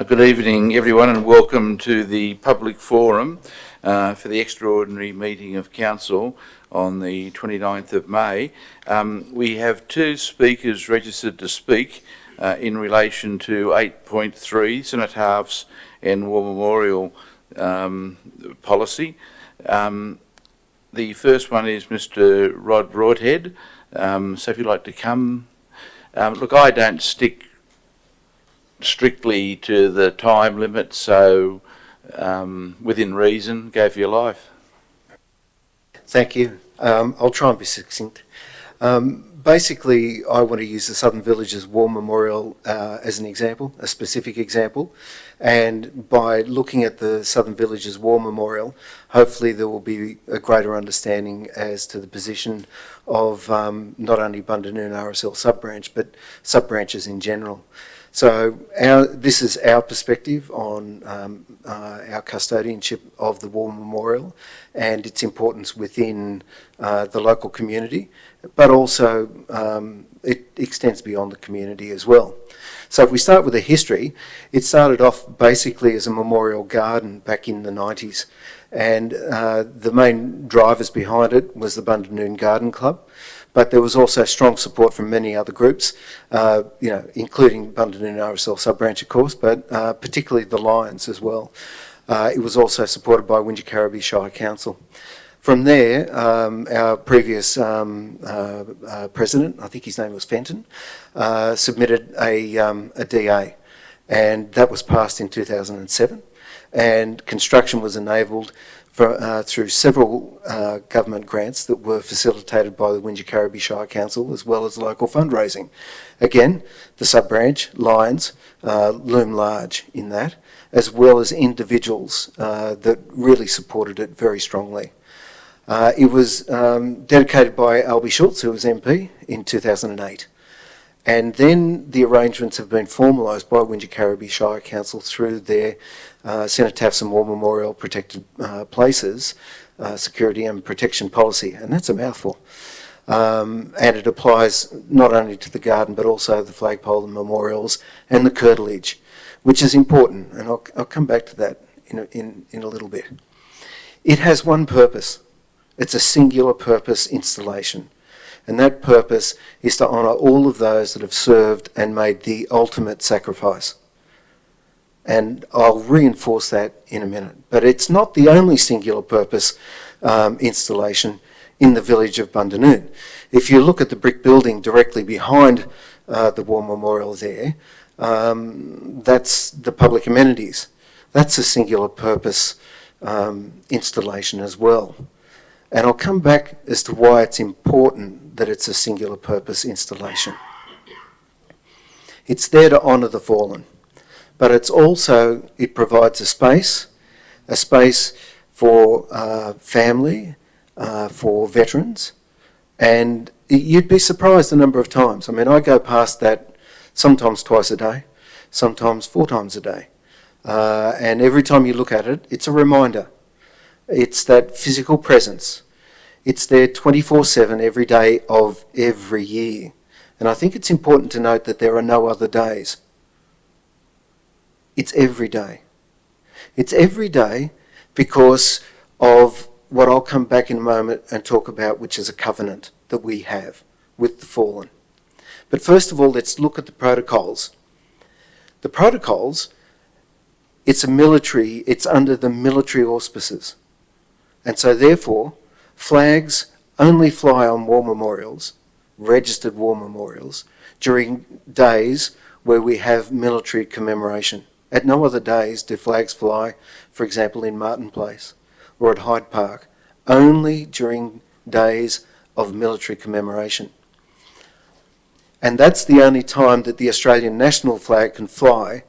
Good evening, everyone, and welcome to the public forum for the extraordinary meeting of Council on the 29th of May. We have two speakers registered to speak in relation to 8.3, Cenotaphs and War Memorial policy. The first one is Mr. Rod Broadhead. So if you'd like to come. Look, I don't stick strictly to the time limit, so within reason, go for your life. Thank you. I'll try and be succinct. Basically, I want to use the Southern Villages War Memorial as an example, a specific example, and by looking at the Southern Villages War Memorial, hopefully there will be a greater understanding as to the position of not only Bundanoon RSL sub-branch, but sub-branches in general. So this is our perspective on our custodianship of the War Memorial and its importance within the local community, but also it extends beyond the community as well. So if we start with the history, it started off basically as a memorial garden back in the 90s, and the main drivers behind it was the Bundanoon Garden Club. But there was also strong support from many other groups, including Bundanoon RSL sub-branch, of course, but particularly the Lions as well. It was also supported by Wingecarribee Shire Council. From there, our previous president, I think his name was Fenton, submitted a DA, and that was passed in 2007, and construction was enabled through several government grants that were facilitated by the Wingecarribee Shire Council as well as local fundraising. Again, the sub-branch, Lions, loom large in that, as well as individuals that really supported it very strongly. It was dedicated by Albie Schultz, who was MP, in 2008. And then the arrangements have been formalised by Wingecarribee Shire Council through their Cenotaphs and War Memorial protected places, security and protection policy, and that's a mouthful. And it applies not only to the garden but also the flagpole and memorials and the curtilage, which is important, and I'll come back to that in a little bit. It has one purpose. It's a singular purpose installation. And that purpose is to honour all of those that have served and made the ultimate sacrifice. And I'll reinforce that in a minute. But it's not the only singular purpose installation in the village of Bundanoon. If you look at the brick building directly behind the War Memorial there, that's the public amenities. That's a singular purpose installation as well. And I'll come back as to why it's important that it's a singular purpose installation. It's there to honour the fallen, but it's also, it provides a space for family, for veterans, and you'd be surprised the number of times. I mean, I go past that sometimes twice a day, sometimes 4 times a day, and every time you look at it, it's a reminder. It's that physical presence. It's there 24/7 every day of every year. And I think it's important to note that there are no other days. It's every day. It's every day because of what I'll come back in a moment and talk about, which is a covenant that we have with the fallen. But first of all, let's look at the protocols. The protocols, it's under the military auspices. And so therefore, flags only fly on war memorials, registered war memorials, during days where we have military commemoration. At no other days do flags fly, for example, in Martin Place or at Hyde Park, only during days of military commemoration. And that's the only time that the Australian national flag can fly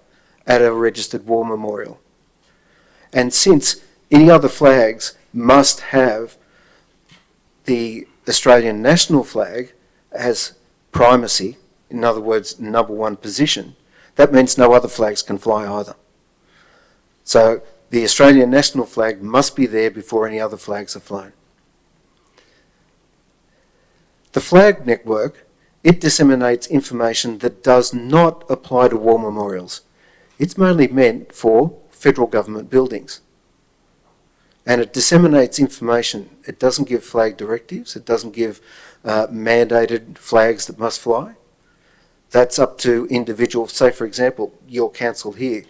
at a registered war memorial. And since any other flags must have the Australian national flag as primacy, in other words, number one position, that means no other flags can fly either. So the Australian national flag must be there before any other flags are flown. The flag network, it disseminates information that does not apply to war memorials. It's mainly meant for federal government buildings. And it disseminates information. It doesn't give flag directives. It doesn't give mandated flags that must fly. That's up to individuals. Say, for example, your council here,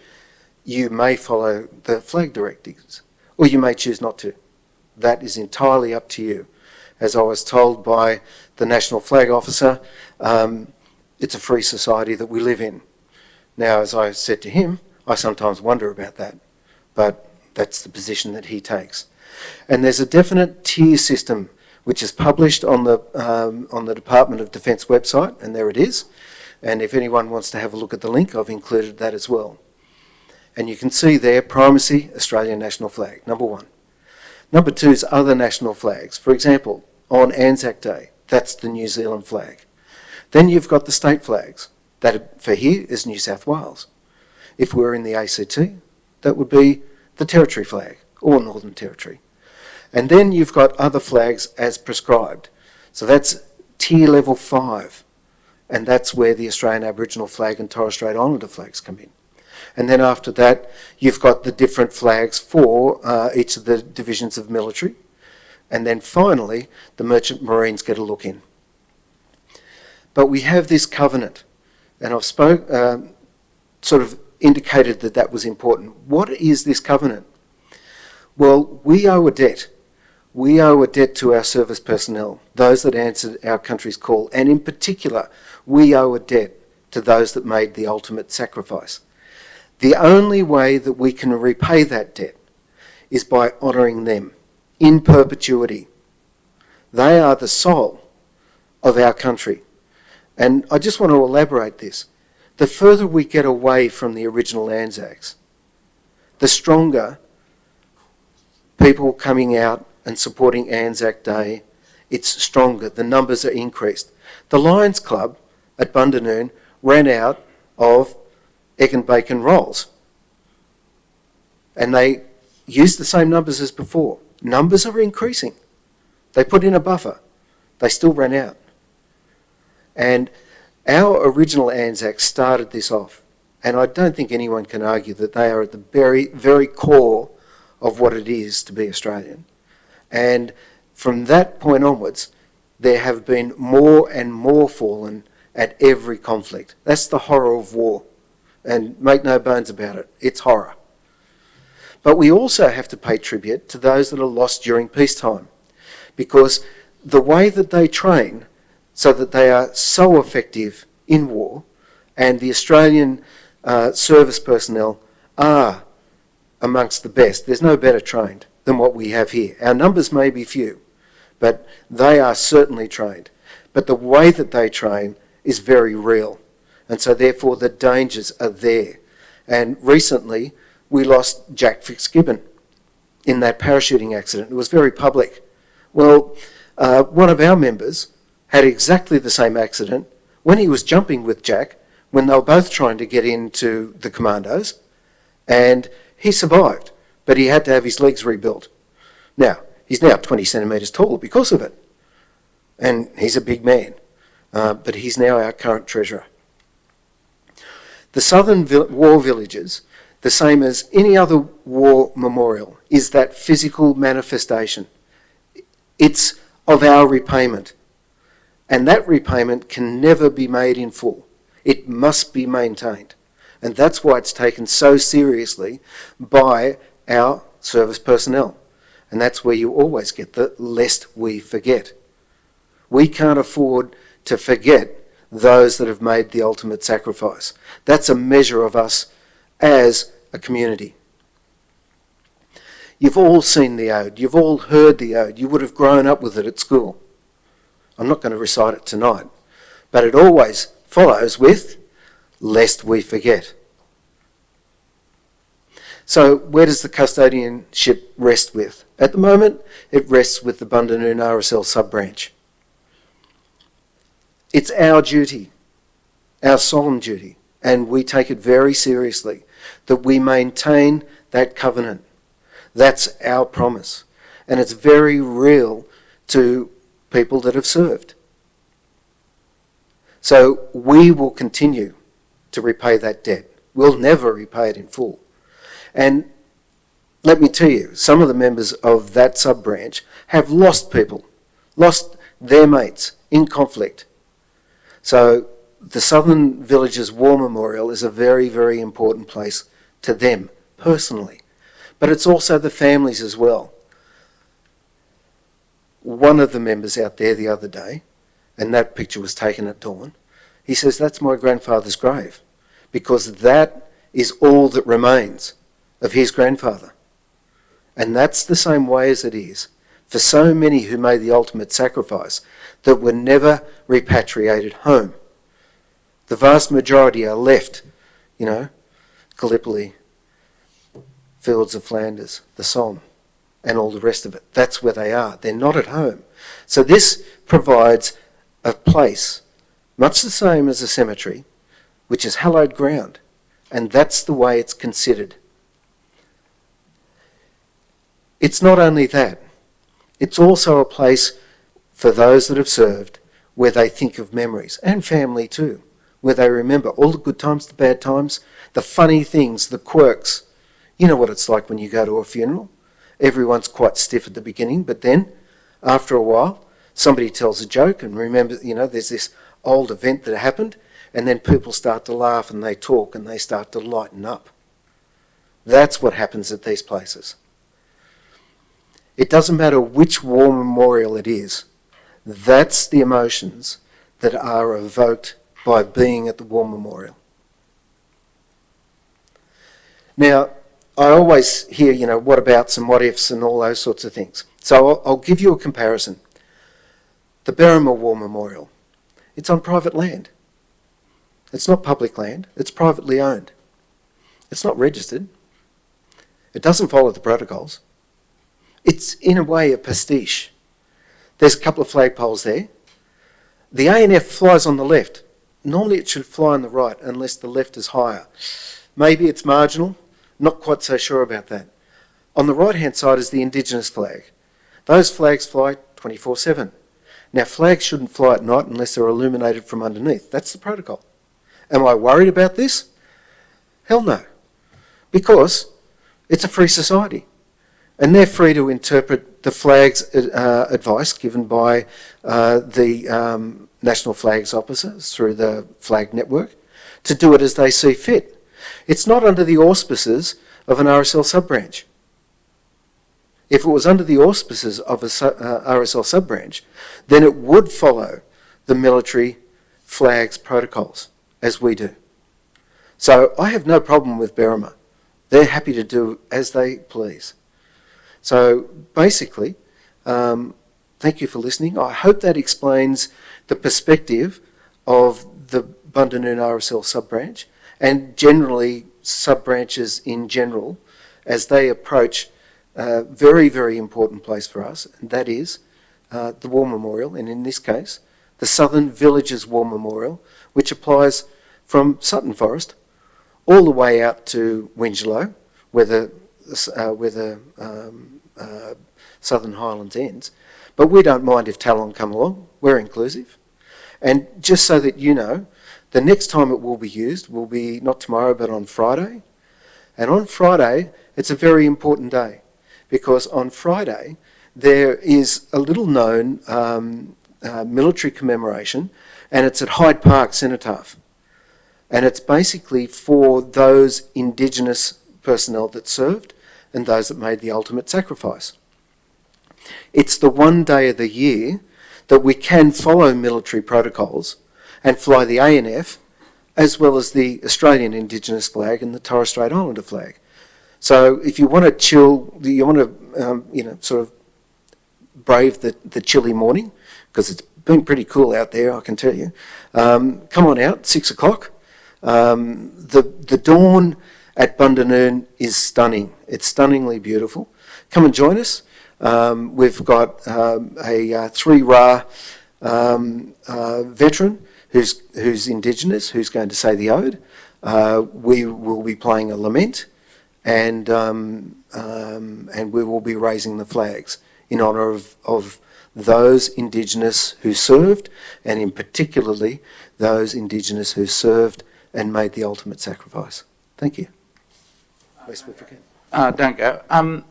you may follow the flag directives, or you may choose not to. That is entirely up to you. As I was told by the National Flag Officer, it's a free society that we live in. Now, as I said to him, I sometimes wonder about that, but that's the position that he takes. And there's a definite tier system which is published on the Department of Defence website, and there it is. And if anyone wants to have a look at the link, I've included that as well. And you can see there, primacy, Australian national flag, number 1. Number 2 is other national flags. For example, on Anzac Day, that's the New Zealand flag. Then you've got the state flags. That for here is New South Wales. If we're in the ACT, that would be the Territory flag, or Northern Territory. And then you've got other flags as prescribed. So that's tier level 5. And that's where the Australian Aboriginal flag and Torres Strait Islander flags come in. And then after that, you've got the different flags for each of the divisions of military. And then finally, the Merchant Marines get a look in. But we have this covenant, and I've sort of indicated that that was important. What is this covenant? Well, we owe a debt. We owe a debt to our service personnel, those that answered our country's call, and in particular, we owe a debt to those that made the ultimate sacrifice. The only way that we can repay that debt is by honouring them in perpetuity. They are the soul of our country. And I just want to elaborate this. The further we get away from the original Anzacs, the stronger people coming out and supporting Anzac Day, it's stronger. The numbers are increased. The Lions Club at Bundanoon ran out of egg and bacon rolls. And they used the same numbers as before. Numbers are increasing. They put in a buffer. They still ran out. And our original Anzacs started this off. And I don't think anyone can argue that they are at the very, very core of what it is to be Australian. And from that point onwards, there have been more and more fallen at every conflict. That's the horror of war. And make no bones about it, it's horror. But we also have to pay tribute to those that are lost during peacetime, because the way that they train so that they are so effective in war, and the Australian service personnel are amongst the best. There's no better trained than what we have here. Our numbers may be few, but they are certainly trained. But the way that they train is very real. And so therefore the dangers are there. And recently we lost Jack Fitzgibbon in that parachuting accident. It was very public. Well, one of our members had exactly the same accident when he was jumping with Jack, when they were both trying to get into the commandos, and he survived, but he had to have his legs rebuilt. Now, he's now 20 centimetres taller because of it, and he's a big man, but he's now our current treasurer. The Southern War Villages, the same as any other war memorial, is that physical manifestation. It's of our repayment. And that repayment can never be made in full. It must be maintained. And that's why it's taken so seriously by our service personnel. And that's where you always get the lest we forget. We can't afford to forget those that have made the ultimate sacrifice. That's a measure of us as a community. You've all seen the ode. You've all heard the ode. You would have grown up with it at school. I'm not going to recite it tonight, but it always follows with, lest we forget. So where does the custodianship rest with? At the moment, it rests with the Bundanoon RSL sub-branch. It's our duty, our solemn duty, and we take it very seriously, that we maintain that covenant. That's our promise. And it's very real to people that have served. So we will continue to repay that debt. We'll never repay it in full. And let me tell you, some of the members of that sub-branch have lost people, lost their mates in conflict. So the Southern Villages War Memorial is a very, very important place to them personally. But it's also the families as well. One of the members out there the other day, and that picture was taken at dawn, he says, that's my grandfather's grave, because that is all that remains of his grandfather. And that's the same way as it is for so many who made the ultimate sacrifice that were never repatriated home. The vast majority are left, Gallipoli, Fields of Flanders, the Somme, and all the rest of it. That's where they are. They're not at home. So this provides a place, much the same as a cemetery, which is hallowed ground. And that's the way it's considered. It's not only that. It's also a place for those that have served where they think of memories, and family too, where they remember all the good times, the bad times, the funny things, the quirks. You know what it's like when you go to a funeral. Everyone's quite stiff at the beginning, but then, after a while, somebody tells a joke and remember, there's this old event that happened, and then people start to laugh and they talk and they start to lighten up. That's what happens at these places. It doesn't matter which war memorial it is. That's the emotions that are evoked by being at the war memorial. Now, I always hear, what abouts and what ifs and all those sorts of things. So I'll give you a comparison. The Berrima War Memorial, it's on private land. It's not public land, it's privately owned. It's not registered. It doesn't follow the protocols. It's in a way a pastiche. There's a couple of flagpoles there. The ANF flies on the left. Normally it should fly on the right unless the left is higher. Maybe it's marginal, not quite so sure about that. On the right-hand side is the Indigenous flag. Those flags fly 24/7. Now, flags shouldn't fly at night unless they're illuminated from underneath. That's the protocol. Am I worried about this? Hell no. Because it's a free society. And they're free to interpret the flag's advice given by the National Flags Officers through the Flag Network to do it as they see fit. It's not under the auspices of an RSL sub-branch. If it was under the auspices of a RSL sub-branch, then it would follow the military flags protocols, as we do. So I have no problem with Berrima. They're happy to do as they please. So basically, thank you for listening. I hope that explains the perspective of the Bundanoon RSL sub-branch and generally sub-branches in general as they approach a very, very important place for us, and that is the War Memorial, and in this case, the Southern Villages War Memorial, which applies from Sutton Forest all the way out to Winslow, where the Southern Highlands ends. But we don't mind if Talon come along. We're inclusive. And just so that you know, the next time it will be used will be not tomorrow but on Friday. And on Friday, it's a very important day because on Friday there is a little known military commemoration, and it's at Hyde Park Cenotaph. And it's basically for those Indigenous personnel that served and those that made the ultimate sacrifice. It's the one day of the year that we can follow military protocols and fly the ANF as well as the Australian Indigenous flag and the Torres Strait Islander flag. So if you want to chill, you want to sort of brave the chilly morning, because it's been pretty cool out there, I can tell you, come on out, 6 o'clock. The dawn at Bundanoon is stunning. It's stunningly beautiful. Come and join us. We've got a 3 Ra veteran who's Indigenous, who's going to say the ode. We will be playing a lament, and we will be raising the flags in honour of those Indigenous who served, and in particularly those Indigenous who served and made the ultimate sacrifice. Thank you. Westwood again. Duncan,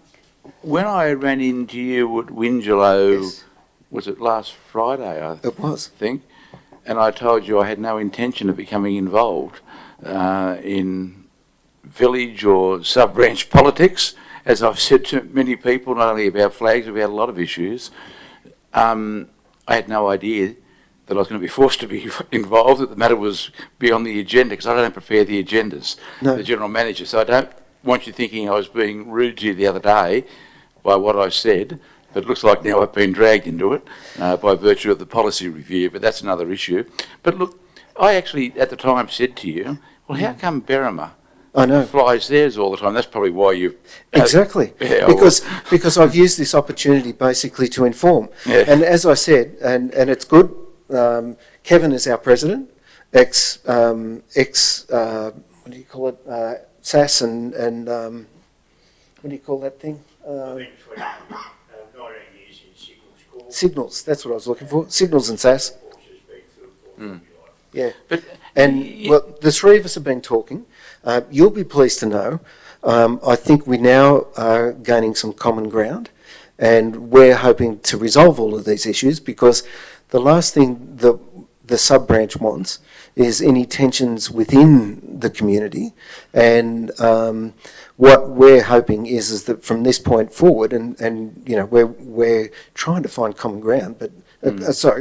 when I ran into you at Wingelow, Yes. was it last Friday, I It was. think, and I told you I had no intention of becoming involved in village or sub-branch politics, as I've said to many people, not only about flags, but about a lot of issues. I had no idea that I was going to be forced to be involved, that the matter was beyond the agenda, because I don't prepare the agendas, No. the general manager. So I don't want you thinking I was being rude to you the other day by what I said, but it looks like now I've been dragged into it by virtue of the policy review, but that's another issue. But look, I actually at the time said to you, well, how come Berrima I know. flies theirs all the time? That's probably why you... Exactly. Yeah, well- Because I've used this opportunity basically to inform. Yeah. And as I said, and it's good, Kevin is our president, what do you call it, SAS and what do you call that thing? I've been 19 years in Signals Corps. Signals, that's what I was looking for. Signals and SAS. Forces been through for Mm. Yeah. But And y- well, the three of us have been talking. You'll be pleased to know, I think we now are gaining some common ground, and we're hoping to resolve all of these issues, because the last thing that the sub-branch wants is any tensions within the community. And what we're hoping is that from this point forward, and you know, we're trying to find common ground, but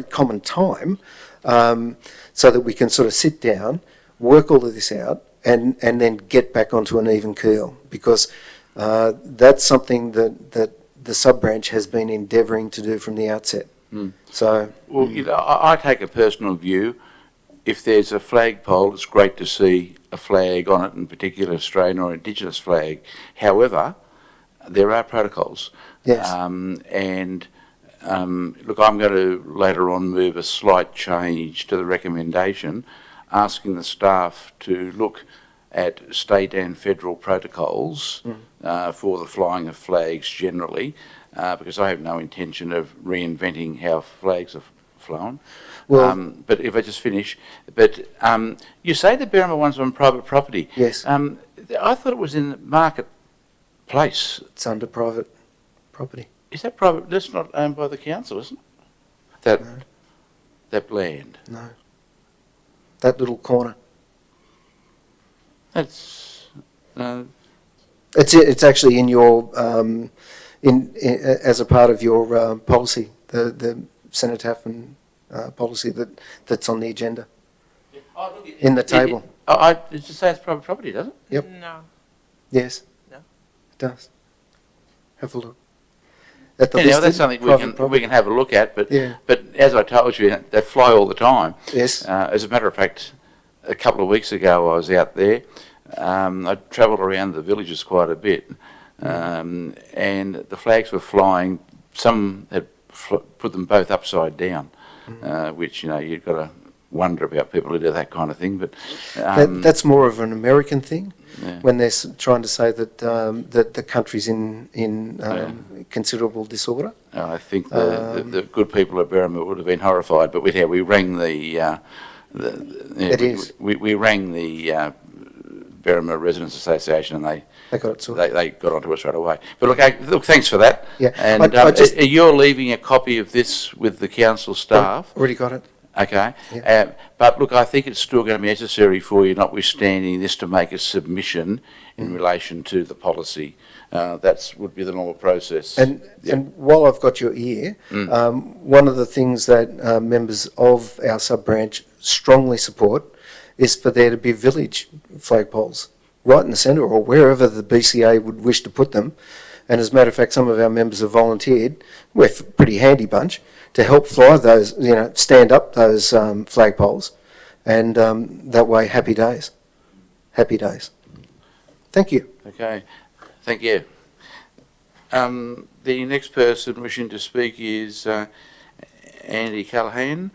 common time, so that we can sort of sit down, work all of this out, and then get back onto an even keel, because that's something that the sub-branch has been endeavouring to do from the outset. Mm. So, Well, you know, I take a personal view. If there's a flagpole, it's great to see a flag on it, in particular Australian or Indigenous flag. However, there are protocols. yes, Look, I'm going to later on move a slight change to the recommendation, asking the staff to look at state and federal protocols for the flying of flags generally, because I have no intention of reinventing how flags are flown. well, But if I just finish, you say the Berrima one's on private property. yes, I thought it was in the marketplace. it's under private property. Is that private? That's not owned by the council, isn't it? That No. that land. No. That little corner. That's It's actually in your, as a part of your policy, the Cenotaph and policy that's on the agenda. In the table. It just say it's private property, does it? Yep. No. Yes. No. It does. Have a look. At the Anyhow, listed that's something private we property. can have a look at. But Yeah. but as I told you, they fly all the time. Yes. As a matter of fact, a couple of weeks ago I was out there. I travelled around the villages quite a bit, and the flags were flying. Some had put them both upside down, which, you know, you've got to wonder about people who do that kind of thing. But That's more of an American thing, yeah. when they're trying to say that that the country's in considerable disorder. I think the good people of Berrima would have been horrified. But we rang It is. we rang the Berrima Residents Association, and They got it sorted. they got onto us right away. But look, thanks for that. Yeah. And I just- you're leaving a copy of this with the council staff. Already got it. Okay. Yeah. But look, I think it's still going to be necessary for you, notwithstanding this, to make a submission in relation to the policy. That would be the normal process. And while I've got your ear, one of the things that members of our sub-branch strongly support is for there to be village flagpoles right in the centre, or wherever the BCA would wish to put them. And as a matter of fact, some of our members have volunteered, we're a pretty handy bunch, to help fly those, stand up those flagpoles. And that way, happy days. Happy days. Thank you. Okay, thank you. The next person wishing to speak is Andy Callahan.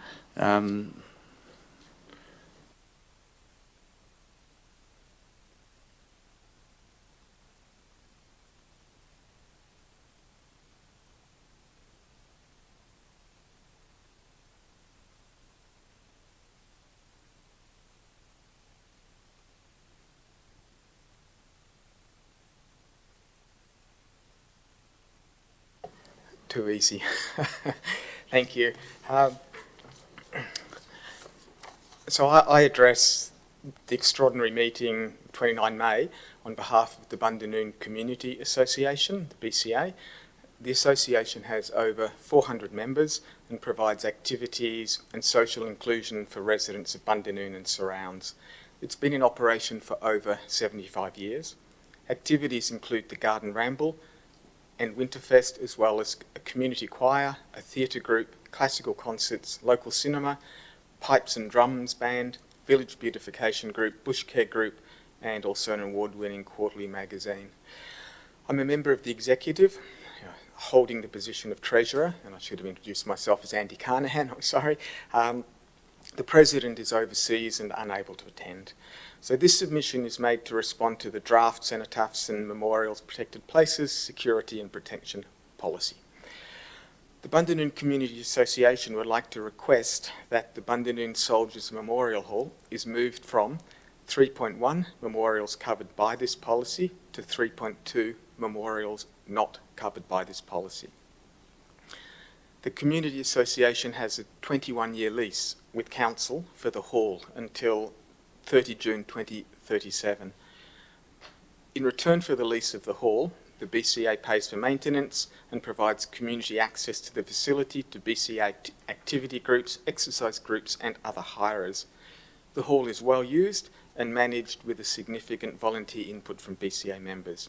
too easy. Thank you. So I address the extraordinary meeting 29 May on behalf of the Bundanoon Community Association, the BCA. The association has over 400 members and provides activities and social inclusion for residents of Bundanoon and surrounds. It's been in operation for over 75 years. Activities include the Garden Ramble and Winterfest, as well as a community choir, a theatre group, classical concerts, local cinema, pipes and drums band, village beautification group, bush care group, and also an award-winning quarterly magazine. I'm a member of the executive, holding the position of treasurer, and I should have introduced myself as Andy Carnahan, I'm sorry. The president is overseas and unable to attend. So this submission is made to respond to the draft cenotaphs and memorials protected places, security and protection policy. The Bundanoon Community Association would like to request that the Bundanoon Soldiers Memorial Hall is moved from 3.1 memorials covered by this policy to 3.2 memorials not covered by this policy. The Community Association has a 21-year lease with Council for the hall until 30 June 2037. In return for the lease of the hall, the BCA pays for maintenance and provides community access to the facility to BCA activity groups, exercise groups and other hirers. The hall is well used and managed with a significant volunteer input from BCA members.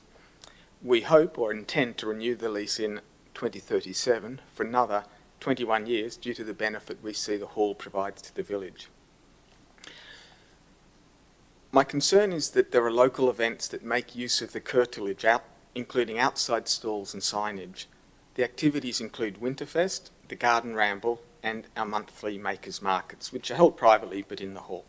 We hope or intend to renew the lease in 2037 for another 21 years due to the benefit we see the hall provides to the village. My concern is that there are local events that make use of the curtilage, including outside stalls and signage. The activities include Winterfest, the Garden Ramble, and our monthly Makers Markets, which are held privately but in the hall.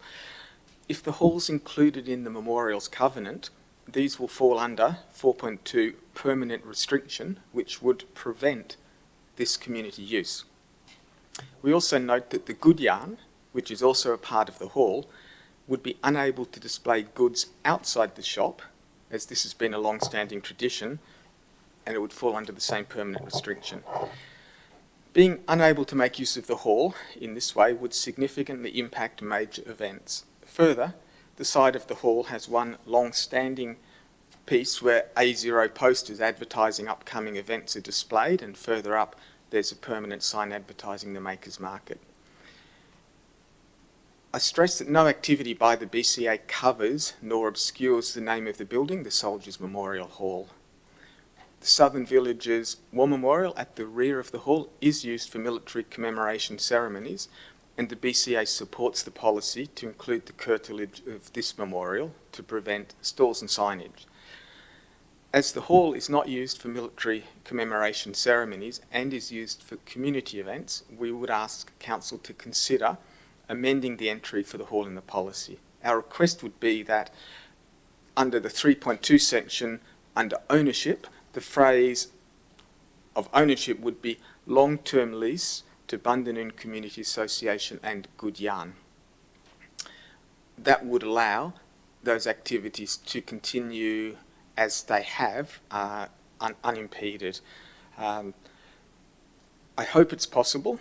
If the hall's included in the Memorials Covenant, these will fall under 4.2 permanent restriction, which would prevent this community use. We also note that the Good Yarn, which is also a part of the hall, would be unable to display goods outside the shop, as this has been a long-standing tradition, and it would fall under the same permanent restriction. Being unable to make use of the hall in this way would significantly impact major events. Further, the side of the hall has one long-standing piece where A0 posters advertising upcoming events are displayed, and further up there's a permanent sign advertising the Makers Market. I stress that no activity by the BCA covers nor obscures the name of the building, the Soldiers Memorial Hall. The Southern Village's War Memorial at the rear of the hall is used for military commemoration ceremonies, and the BCA supports the policy to include the curtilage of this memorial to prevent stalls and signage. As the hall is not used for military commemoration ceremonies and is used for community events, we would ask Council to consider amending the entry for the hall in the policy. Our request would be that under the 3.2 section, under ownership, the phrase of ownership would be long-term lease to Bundanoon Community Association and Good Yarn. That would allow those activities to continue as they have, unimpeded. I hope it's possible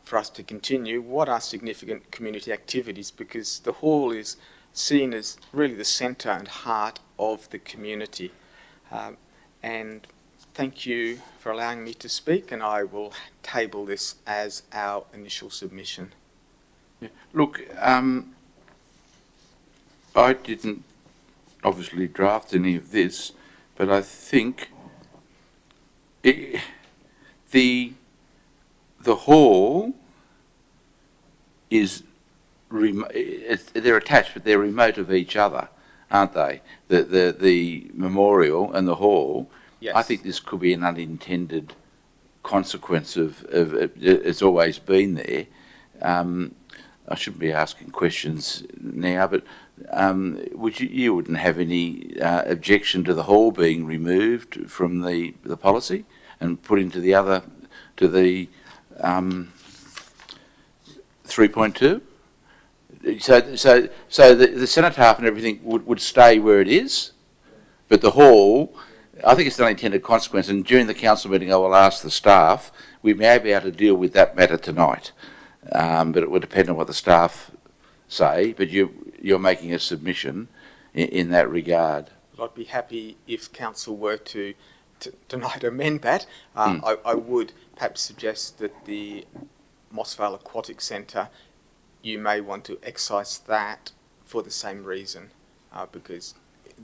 for us to continue what are significant community activities, because the hall is seen as really the centre and heart of the community. And thank you for allowing me to speak, and I will table this as our initial submission. Yeah. Look, I didn't obviously draft any of this, but I think the hall is they're attached, but they're remote of each other, aren't they? The memorial and the hall. Yes. I think this could be an unintended consequence of it's always been there. I shouldn't be asking questions now, but you wouldn't have any objection to the hall being removed from the policy and put into the other, to the 3.2? So the cenotaph and everything would stay where it is, but the hall I think it's an unintended consequence, and during the council meeting, I will ask the staff. We may be able to deal with that matter tonight, but it would depend on what the staff say. But you're making a submission in that regard. I'd be happy if council were to tonight amend that. I would perhaps suggest that the Mossvale Aquatic Centre, you may want to excise that for the same reason, because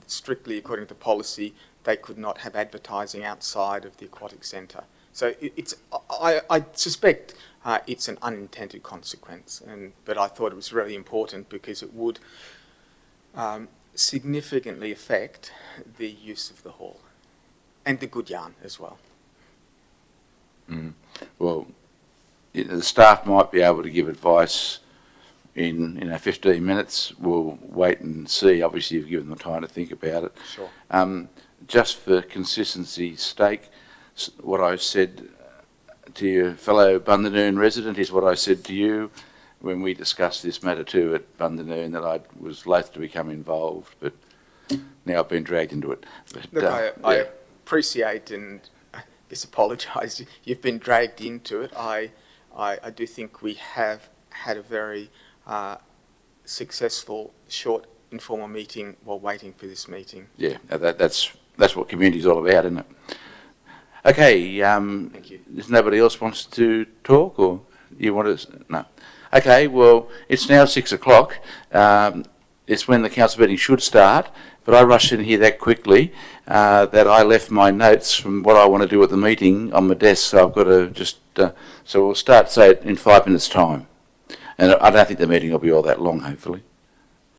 strictly according to policy, they could not have advertising outside of the aquatic centre. So I suspect it's an unintended consequence, but I thought it was really important because it would significantly affect the use of the hall and the good yarn as well. Well, the staff might be able to give advice in 15 minutes. We'll wait and see. Obviously, you've given them time to think about it. Sure. Just for consistency's sake, what I said to your fellow Bundanoon resident is what I said to you when we discussed this matter too at Bundanoon, that I was loath to become involved, but now I've been dragged into it. But, Look, I appreciate and I guess apologise. You've been dragged into it. I do think we have had a very successful, short, informal meeting while waiting for this meeting. Yeah, that's what community's all about, isn't it? Okay, Thank you. If nobody else wants to talk, or you want to? No. Okay, well, it's now 6 o'clock. It's when the council meeting should start, but I rushed in here that quickly that I left my notes from what I want to do at the meeting on my desk, so I've got to just... so we'll start, say, in 5 minutes' time. And I don't think the meeting will be all that long, hopefully.